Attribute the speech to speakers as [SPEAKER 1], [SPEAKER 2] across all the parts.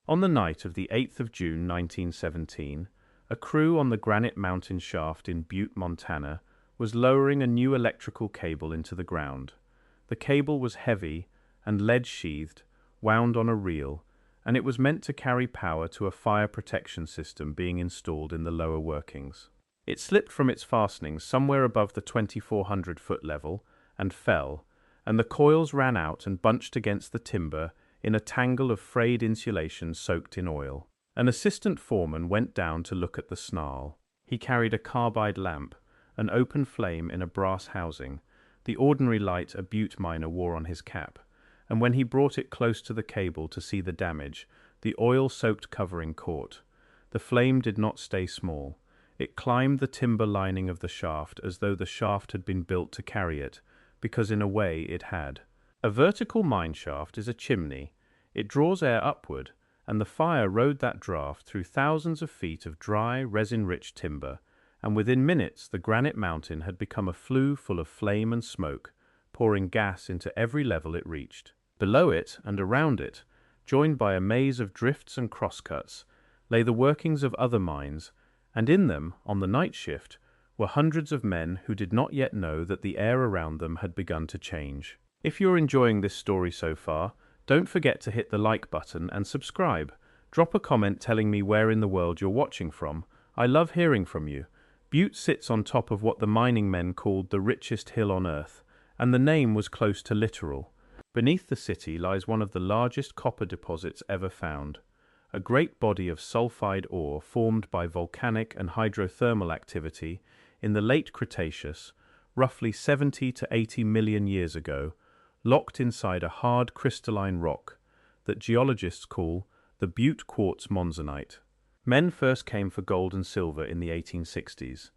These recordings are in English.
[SPEAKER 1] On the night of the 8th of June 1917, a crew on the Granite Mountain shaft in Butte, Montana, was lowering a new electrical cable into the ground. The cable was heavy and lead-sheathed, wound on a reel, and it was meant to carry power to a fire protection system being installed in the lower workings. It slipped from its fastenings somewhere above the 2,400-foot level and fell, and the coils ran out and bunched against the timber in a tangle of frayed insulation soaked in oil. An assistant foreman went down to look at the snarl. He carried a carbide lamp, an open flame in a brass housing, the ordinary light a Butte miner wore on his cap, and when he brought it close to the cable to see the damage, the oil-soaked covering caught. The flame did not stay small. It climbed the timber lining of the shaft as though the shaft had been built to carry it, because in a way it had. A vertical mine shaft is a chimney. It draws air upward, and the fire rode that draft through thousands of feet of dry, resin-rich timber, and within minutes the Granite Mountain had become a flue full of flame and smoke, pouring gas into every level it reached. Below it and around it, joined by a maze of drifts and crosscuts, lay the workings of other mines, and in them, on the night shift, were hundreds of men who did not yet know that the air around them had begun to change. If you're enjoying this story so far, don't forget to hit the like button and subscribe. Drop a comment telling me where in the world you're watching from. I love hearing from you. Butte sits on top of what the mining men called the richest hill on earth, and the name was close to literal. Beneath the city lies one of the largest copper deposits ever found, a great body of sulfide ore formed by volcanic and hydrothermal activity in the late Cretaceous, roughly 70 to 80 million years ago, locked inside a hard crystalline rock that geologists call the Butte quartz monzonite. Men first came for gold and silver in the 1860s.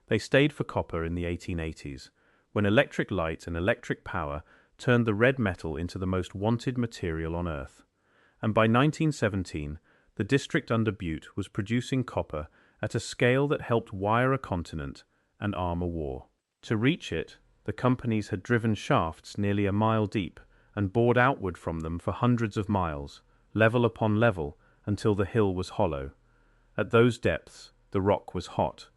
[SPEAKER 1] They stayed for copper in the 1880s, when electric light and electric power turned the red metal into the most wanted material on Earth. And by 1917, the district under Butte was producing copper at a scale that helped wire a continent and arm a war. To reach it, the companies had driven shafts nearly a mile deep and bored outward from them for hundreds of miles, level upon level, until the hill was hollow. At those depths, the rock was hot.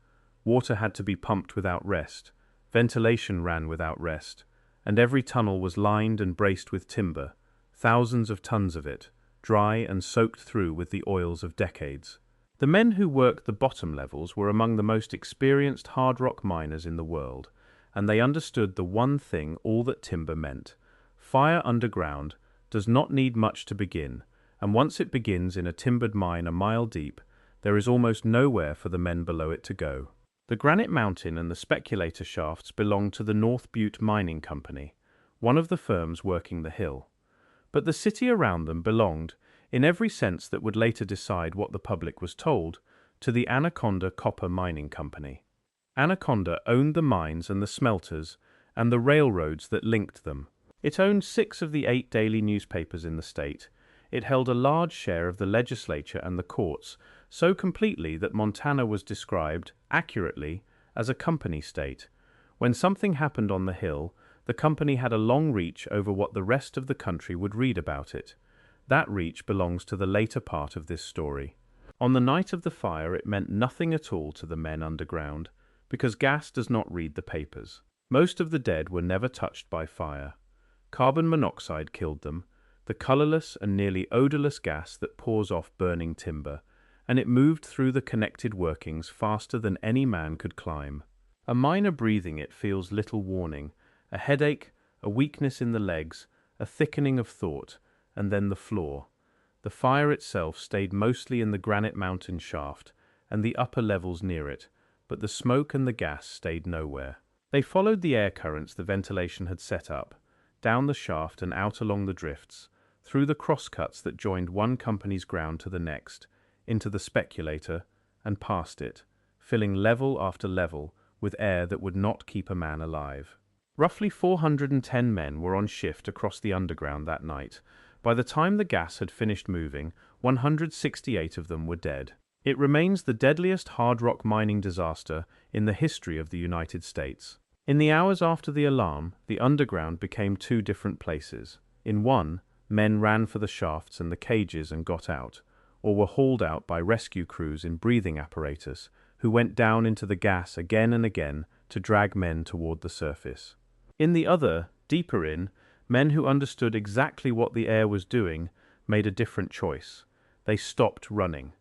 [SPEAKER 1] Water had to be pumped without rest. Ventilation ran without rest. And every tunnel was lined and braced with timber, thousands of tons of it, dry and soaked through with the oils of decades. The men who worked the bottom levels were among the most experienced hard rock miners in the world, and they understood the one thing all that timber meant. Fire underground does not need much to begin, and once it begins in a timbered mine a mile deep, there is almost nowhere for the men below it to go. The Granite Mountain and the speculator shafts belonged to the North Butte Mining Company, one of the firms working the hill. But the city around them belonged, in every sense that would later decide what the public was told, to the Anaconda Copper Mining Company. Anaconda owned the mines and the smelters and the railroads that linked them. It owned 6 of the 8 daily newspapers in the state. It held a large share of the legislature and the courts, so completely that Montana was described, accurately, as a company state. When something happened on the hill, the company had a long reach over what the rest of the country would read about it. That reach belongs to the later part of this story. On the night of the fire, it meant nothing at all to the men underground, because gas does not read the papers. Most of the dead were never touched by fire. Carbon monoxide killed them, the colorless and nearly odorless gas that pours off burning timber, and it moved through the connected workings faster than any man could climb. A miner breathing it feels little warning, a headache, a weakness in the legs, a thickening of thought, and then the floor. The fire itself stayed mostly in the Granite Mountain shaft and the upper levels near it, but the smoke and the gas stayed nowhere. They followed the air currents the ventilation had set up, down the shaft and out along the drifts, through the crosscuts that joined one company's ground to the next, into the speculator, and past it, filling level after level with air that would not keep a man alive. Roughly 410 men were on shift across the underground that night. By the time the gas had finished moving, 168 of them were dead. It remains the deadliest hard rock mining disaster in the history of the United States. In the hours after the alarm, the underground became 2 different places. In one, men ran for the shafts and the cages and got out. or were hauled out by rescue crews in breathing apparatus, who went down into the gas again and again to drag men toward the surface. In the other, deeper in, men who understood exactly what the air was doing made a different choice. They stopped running.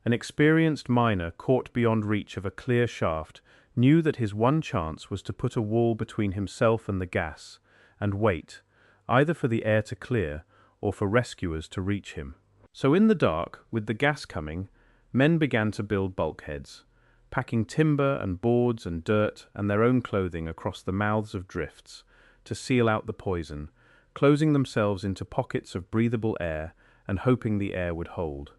[SPEAKER 1] An experienced miner caught beyond reach of a clear shaft knew that his one chance was to put a wall between himself and the gas, and wait, either for the air to clear or for rescuers to reach him. So in the dark, with the gas coming, men began to build bulkheads, packing timber and boards and dirt and their own clothing across the mouths of drifts to seal out the poison, closing themselves into pockets of breathable air and hoping the air would hold.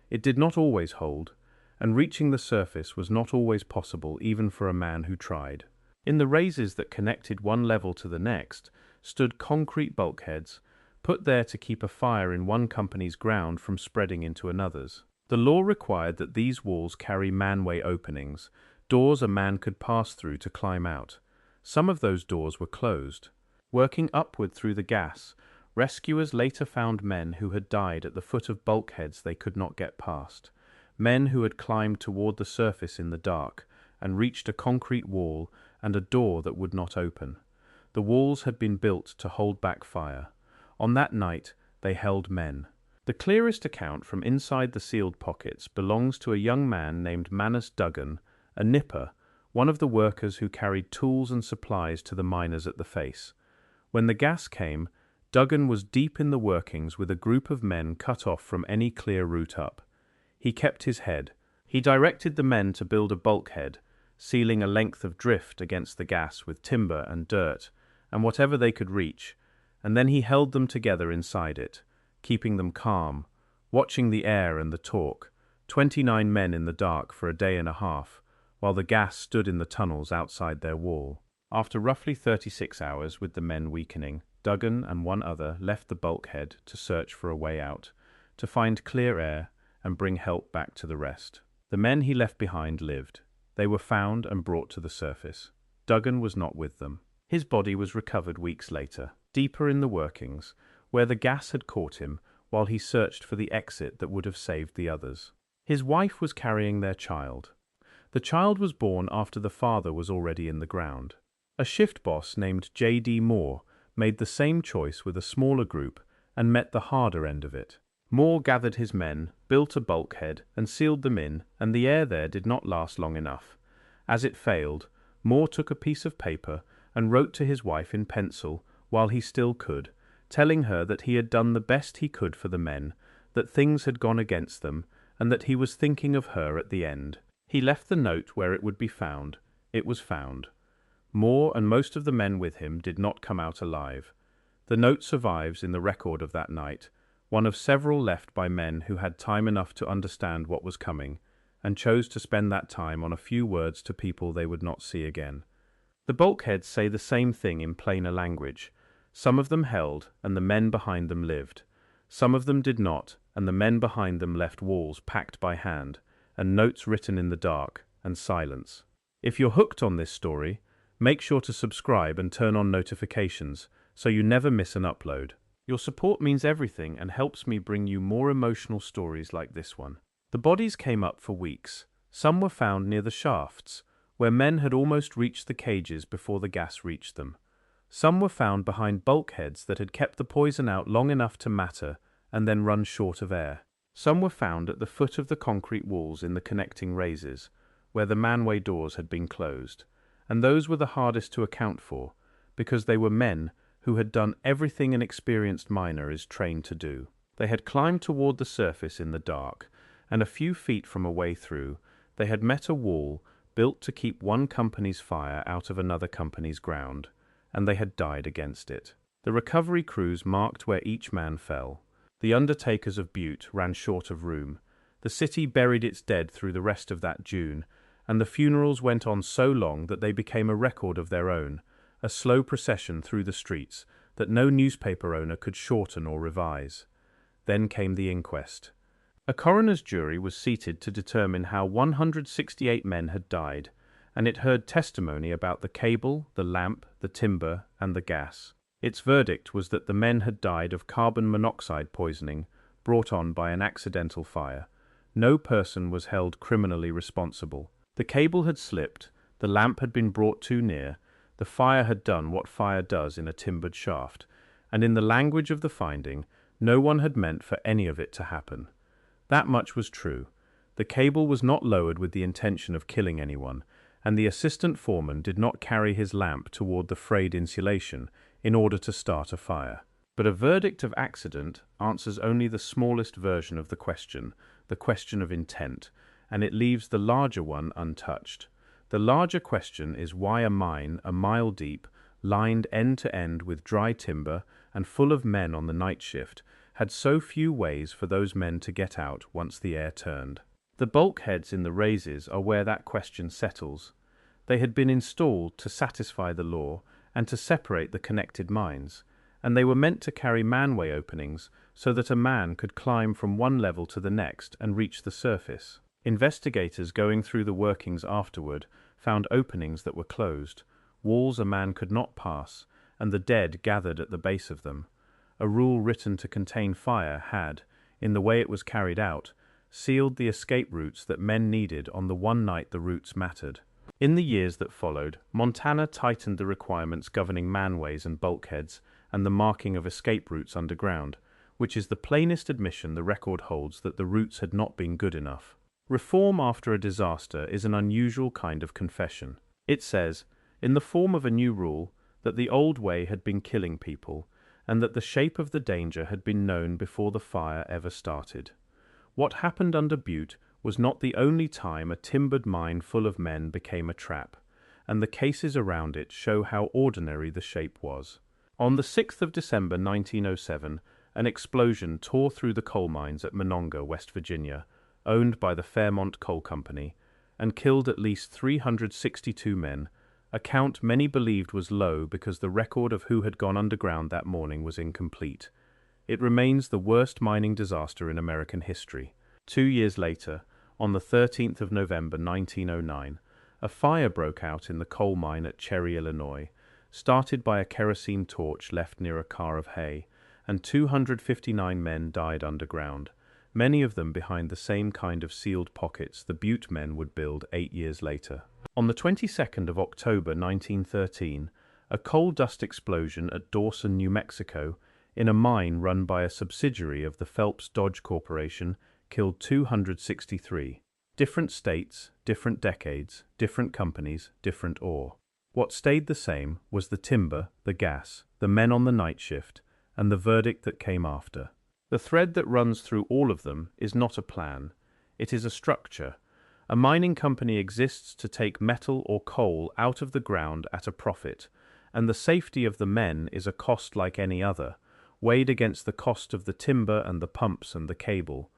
[SPEAKER 1] It did not always hold, and reaching the surface was not always possible even for a man who tried. In the raises that connected one level to the next stood concrete bulkheads, put there to keep a fire in one company's ground from spreading into another's. The law required that these walls carry manway openings, doors a man could pass through to climb out. Some of those doors were closed. Working upward through the gas, rescuers later found men who had died at the foot of bulkheads they could not get past, men who had climbed toward the surface in the dark and reached a concrete wall and a door that would not open. The walls had been built to hold back fire. On that night, they held men. The clearest account from inside the sealed pockets belongs to a young man named Manus Duggan, a nipper, one of the workers who carried tools and supplies to the miners at the face. When the gas came, Duggan was deep in the workings with a group of men cut off from any clear route up. He kept his head. He directed the men to build a bulkhead, sealing a length of drift against the gas with timber and dirt, and whatever they could reach, and then he held them together inside it, keeping them calm, watching the air and the talk, 29 men in the dark for a day and a half, while the gas stood in the tunnels outside their wall. After roughly 36 hours with the men weakening, Duggan and one other left the bulkhead to search for a way out, to find clear air and bring help back to the rest. The men he left behind lived. They were found and brought to the surface. Duggan was not with them. His body was recovered weeks later, deeper in the workings, where the gas had caught him while he searched for the exit that would have saved the others. His wife was carrying their child. The child was born after the father was already in the ground. A shift boss named J.D. Moore made the same choice with a smaller group and met the harder end of it. Moore gathered his men, built a bulkhead, and sealed them in, and the air there did not last long enough. As it failed, Moore took a piece of paper and wrote to his wife in pencil, while he still could, telling her that he had done the best he could for the men, that things had gone against them, and that he was thinking of her at the end. He left the note where it would be found. It was found. Moore and most of the men with him did not come out alive. The note survives in the record of that night, one of several left by men who had time enough to understand what was coming, and chose to spend that time on a few words to people they would not see again. The bulkheads say the same thing in plainer language. Some of them held, and the men behind them lived. Some of them did not, and the men behind them left walls packed by hand, and notes written in the dark, and silence. If you're hooked on this story, make sure to subscribe and turn on notifications, so you never miss an upload. Your support means everything and helps me bring you more emotional stories like this one. The bodies came up for weeks. Some were found near the shafts, where men had almost reached the cages before the gas reached them. Some were found behind bulkheads that had kept the poison out long enough to matter and then run short of air. Some were found at the foot of the concrete walls in the connecting raises, where the manway doors had been closed, and those were the hardest to account for, because they were men who had done everything an experienced miner is trained to do. They had climbed toward the surface in the dark, and a few feet from a way through, they had met a wall built to keep one company's fire out of another company's ground, and they had died against it. The recovery crews marked where each man fell. The undertakers of Butte ran short of room. The city buried its dead through the rest of that June, and the funerals went on so long that they became a record of their own, a slow procession through the streets that no newspaper owner could shorten or revise. Then came the inquest. A coroner's jury was seated to determine how 168 men had died, and it heard testimony about the cable, the lamp, the timber, and the gas. Its verdict was that the men had died of carbon monoxide poisoning, brought on by an accidental fire. No person was held criminally responsible. The cable had slipped, the lamp had been brought too near, the fire had done what fire does in a timbered shaft, and in the language of the finding, no one had meant for any of it to happen. That much was true. The cable was not lowered with the intention of killing anyone, and the assistant foreman did not carry his lamp toward the frayed insulation in order to start a fire. But a verdict of accident answers only the smallest version of the question of intent, and it leaves the larger one untouched. The larger question is why a mine a mile deep, lined end to end with dry timber and full of men on the night shift, had so few ways for those men to get out once the air turned. The bulkheads in the raises are where that question settles. They had been installed to satisfy the law and to separate the connected mines, and they were meant to carry manway openings so that a man could climb from one level to the next and reach the surface. Investigators going through the workings afterward found openings that were closed, walls a man could not pass, and the dead gathered at the base of them. A rule written to contain fire had, in the way it was carried out, sealed the escape routes that men needed on the one night the routes mattered. In the years that followed, Montana tightened the requirements governing manways and bulkheads and the marking of escape routes underground, which is the plainest admission the record holds that the routes had not been good enough. Reform after a disaster is an unusual kind of confession. It says, in the form of a new rule, that the old way had been killing people, and that the shape of the danger had been known before the fire ever started. What happened under Butte was not the only time a timbered mine full of men became a trap, and the cases around it show how ordinary the shape was. On the 6th of December 1907, an explosion tore through the coal mines at Monongah, West Virginia, owned by the Fairmont Coal Company, and killed at least 362 men, a count many believed was low because the record of who had gone underground that morning was incomplete. It remains the worst mining disaster in American history. 2 years later, on the 13th of November 1909, a fire broke out in the coal mine at Cherry, Illinois, started by a kerosene torch left near a car of hay, and 259 men died underground, many of them behind the same kind of sealed pockets the Butte men would build 8 years later. On the 22nd of October 1913, a coal dust explosion at Dawson, New Mexico, in a mine run by a subsidiary of the Phelps Dodge Corporation, killed 263. Different states, different decades, different companies, different ore. What stayed the same was the timber, the gas, the men on the night shift, and the verdict that came after. The thread that runs through all of them is not a plan. It is a structure. A mining company exists to take metal or coal out of the ground at a profit, and the safety of the men is a cost like any other, weighed against the cost of the timber and the pumps and the cable.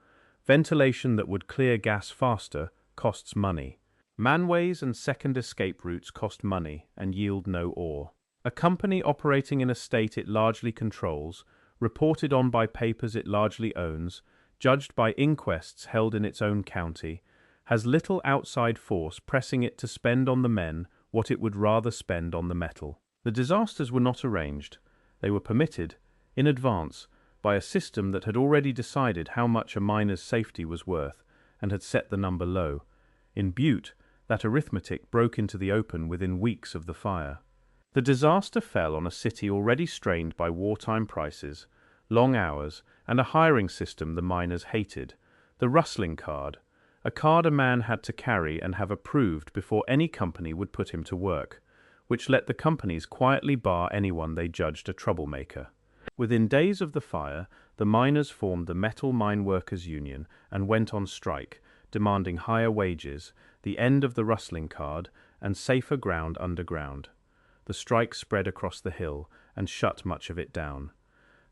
[SPEAKER 1] Ventilation that would clear gas faster costs money. Manways and second escape routes cost money and yield no ore. A company operating in a state it largely controls, reported on by papers it largely owns, judged by inquests held in its own county, has little outside force pressing it to spend on the men what it would rather spend on the metal. The disasters were not arranged. They were permitted, in advance, by a system that had already decided how much a miner's safety was worth and had set the number low. In Butte, that arithmetic broke into the open within weeks of the fire. The disaster fell on a city already strained by wartime prices, long hours, and a hiring system the miners hated, the rustling card, a card a man had to carry and have approved before any company would put him to work, which let the companies quietly bar anyone they judged a troublemaker. Within days of the fire, the miners formed the Metal Mine Workers Union and went on strike, demanding higher wages, the end of the rustling card, and safer ground underground. The strike spread across the hill and shut much of it down.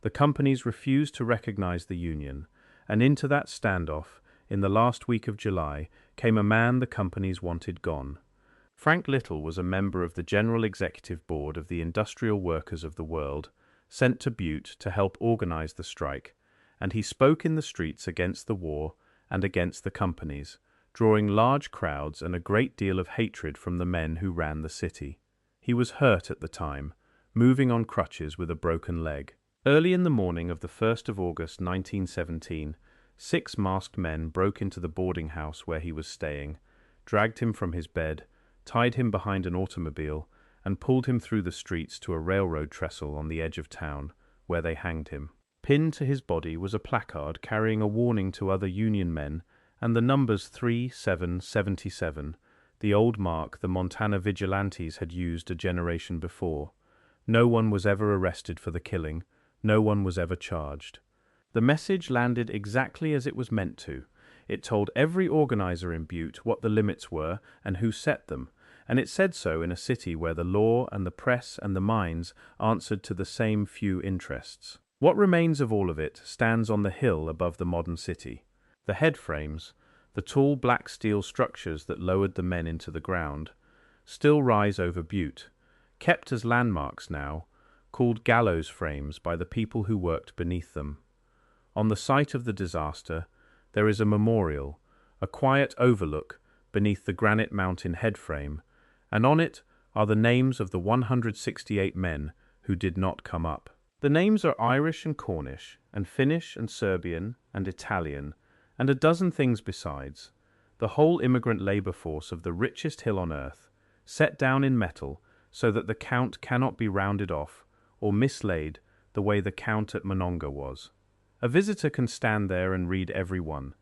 [SPEAKER 1] The companies refused to recognize the union, and into that standoff, in the last week of July, came a man the companies wanted gone. Frank Little was a member of the General Executive Board of the Industrial Workers of the World, sent to Butte to help organize the strike, and he spoke in the streets against the war and against the companies, drawing large crowds and a great deal of hatred from the men who ran the city. He was hurt at the time, moving on crutches with a broken leg. Early in the morning of the 1st of August 1917, 6 masked men broke into the boarding house where he was staying, dragged him from his bed, tied him behind an automobile, and pulled him through the streets to a railroad trestle on the edge of town, where they hanged him. Pinned to his body was a placard carrying a warning to other Union men and the numbers 3777, the old mark the Montana vigilantes had used a generation before. No one was ever arrested for the killing. No one was ever charged. The message landed exactly as it was meant to. It told every organizer in Butte what the limits were and who set them, and it said so in a city where the law and the press and the mines answered to the same few interests. What remains of all of it stands on the hill above the modern city. The head frames, the tall black steel structures that lowered the men into the ground, still rise over Butte, kept as landmarks now, called gallows frames by the people who worked beneath them. On the site of the disaster, there is a memorial, a quiet overlook beneath the Granite Mountain headframe, and on it are the names of the 168 men who did not come up. The names are Irish and Cornish, and Finnish and Serbian and Italian, and a dozen things besides. The whole immigrant labor force of the richest hill on earth, set down in metal so that the count cannot be rounded off or mislaid the way the count at Monongah was. A visitor can stand there and read every one.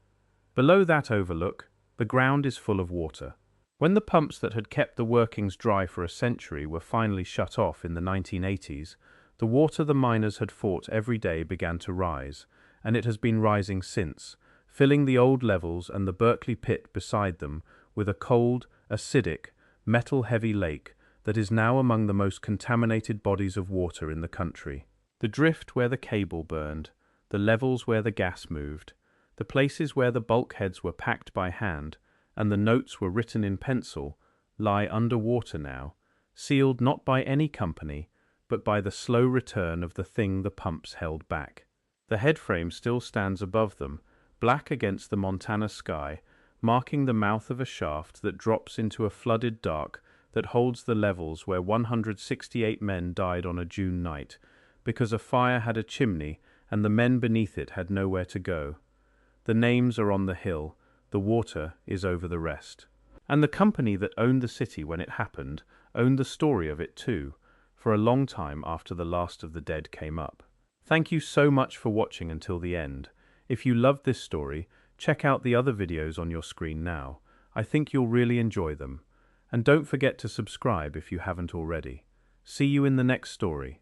[SPEAKER 1] Below that overlook, the ground is full of water. When the pumps that had kept the workings dry for a century were finally shut off in the 1980s, the water the miners had fought every day began to rise, and it has been rising since, filling the old levels and the Berkeley pit beside them with a cold, acidic, metal-heavy lake that is now among the most contaminated bodies of water in the country. The drift where the cable burned, the levels where the gas moved, the places where the bulkheads were packed by hand, and the notes were written in pencil, lie under water now, sealed not by any company, but by the slow return of the thing the pumps held back. The headframe still stands above them, black against the Montana sky, marking the mouth of a shaft that drops into a flooded dark that holds the levels where 168 men died on a June night, because a fire had a chimney and the men beneath it had nowhere to go. The names are on the hill, the water is over the rest. And the company that owned the city when it happened owned the story of it too, for a long time after the last of the dead came up. Thank you so much for watching until the end. If you loved this story, check out the other videos on your screen now. I think you'll really enjoy them. And don't forget to subscribe if you haven't already. See you in the next story.